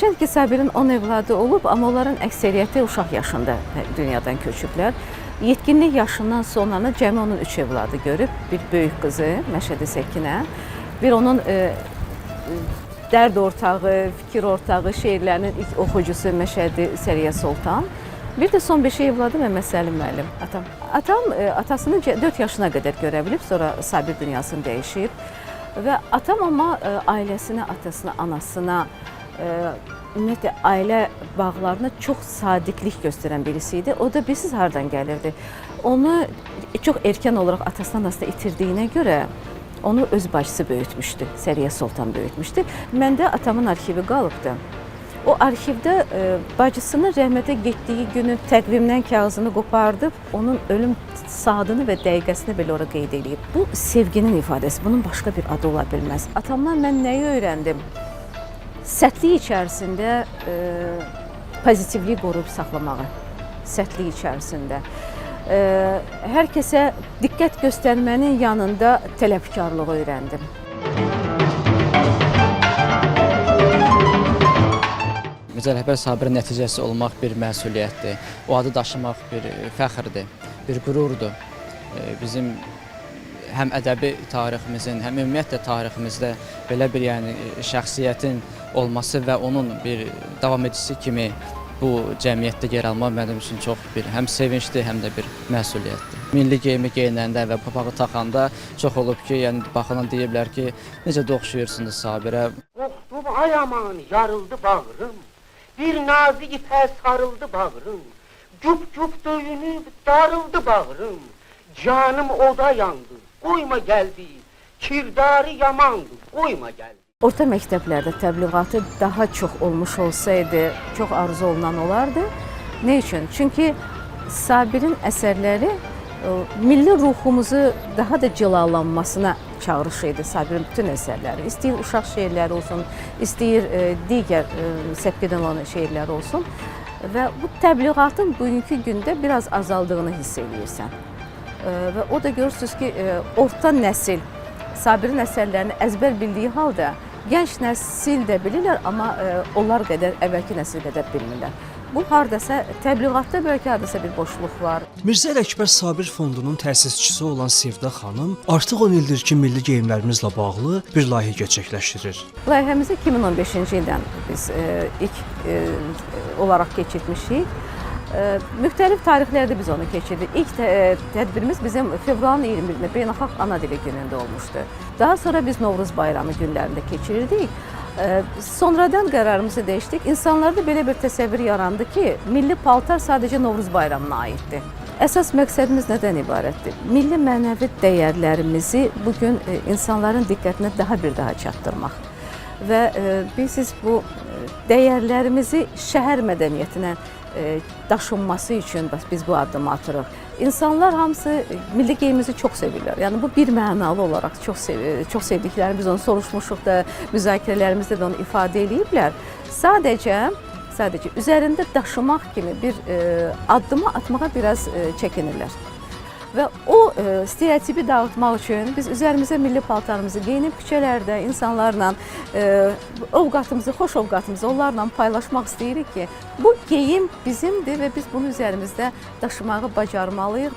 Hərçənd ki, Sabirin 10 evladı olub, amma onların əksəriyyəti uşaq yaşında dünyadan köçüblər. Yetkinlik yaşından sonra cəmi onun 3 evladı görüb. Bir böyük qızı Məşədi Səkinə, bir onun dərd ortağı, fikir ortağı, şeirlərinin ilk oxucusu Məşədi Səriyə Soltan. Bir də son 5 evladı Məmməd Səlim müəllim, atam. Atam atasını 4 yaşına qədər görə bilib, sonra Sabir dünyasını dəyişib. Və atam amma ailəsinə, atasına, anasına, ümumiyyətlə ailə bağlarına çox sadiqlik göstərən birisi idi. O da bilirsiniz hardan gəlirdi. Onu çox erkən olaraq atasından anasını itirdiyinə görə onu öz bacısı böyütmüşdü, Səriyə Soltan böyütmüşdü. Məndə atamın arxivi qalıbdı. O arxivdə bacısının rəhmətə getdiyi günün təqvimdən kağızını qopardıb, onun ölüm saatını və dəqiqəsini belə ora qeyd edib. Bu sevginin ifadəsi, bunun başqa bir adı ola bilməz. Atamdan mən nəyi öyrəndim? Sərtlik içərisində pozitivliyi qoruyub saxlamağı, sərtlik içərisində. Hər kəsə diqqət göstərmənin yanında tələbkarlığı öyrəndim. Mirzə Rəhbər Sabirin nəticəsi olmaq bir məsuliyyətdir. O adı daşımaq bir fəxrdir, bir qürurdur. Bizim həm ədəbi tariximizin, həm ümumiyyətlə tariximizdə belə bir şəxsiyyətin olması və onun bir davam edicisi kimi bu cəmiyyətdə yer almaq mənim üçün çox bir həm sevincdir, həm də bir məsuliyyətdir. Milli geyimi geyinəndə və papağı taxanda çox olub ki, baxılan deyiblər ki, necə də oxşuyursunuz Sabirə. Qorxdum ay aman, yarıldı bağrım, bir nazik ipə sarıldı bağrım, güp-güp döyünüb darıldı bağrım, canım oda yandı, qoyma gəldi, kirdarı yamandı, qoyma gəldi. Orta məktəblərdə təbliğatı daha çox olmuş olsaydı, çox arzu olunan olardı. Ne üçün? Çünki Sabirin əsərləri milli ruhumuzu daha da cilalanmasına çağırış idi Sabirin bütün əsərləri. İstəyir uşaq şeirləri olsun, istəyir digər səbq edən olan şeirlər olsun. Və bu təbliğatın bugünkü gündə biraz azaldığını hiss edirsən. Və o da görürsünüz ki, orta nəsil Sabirin əsərlərini əzbər bildiyi halda gənc nəsil də bilirlər, amma onlar qədər, əvvəlki nəsil qədər bilmirlər. Bu hardasa, təbliğatda bəlkə hardasa bir boşluq var. Mirzə Ələkbər Sabir Fondunun təsisçisi olan Sevda xanım artıq 10 ildir ki, milli geyimlərimizlə bağlı bir layihə gerçəkləşdirir. Layihəmizi 2015-ci ildən biz ilk olaraq keçirmişik. Müxtəlif tarixlərdə biz onu keçirdik. İlk tədbirimiz bizim fevralın 21-də Beynəlxalq Ana Dili günündə olmuşdu. Daha sonra biz Novruz bayramı günlərində keçirirdik. Sonradan qərarımızı dəyişdik. İnsanlarda belə bir təsəvvür yarandı ki, milli paltar sadəcə Novruz bayramına aiddir. Əsas məqsədimiz nədən ibarətdir? Milli mənəvi dəyərlərimizi bugün insanların diqqətinə daha çatdırmaq. Və bilirsiniz, bu dəyərlərimizi şəhər mədəniyyətinə daşınması üçün biz bu addımı atırıq. İnsanlar hamısı milli geyimimizi çox sevirlər. Yəni bu bir mənalı olaraq çox sevdiklərini biz onu soruşmuşuq da, müzakirələrimizdə də onu ifadə ediblər. Sadəcə üzərində daşımaq kimi bir addımı atmağa biraz çəkinirlər. Və o stereotipi dağıtmaq üçün biz üzərimizə milli paltarımızı geyinib küçələrdə insanlarla ovqatımızı, xoş ovqatımızı onlarla paylaşmaq istəyirik ki, bu geyim bizimdir və biz bunu üzərimizdə daşımağı bacarmalıyıq.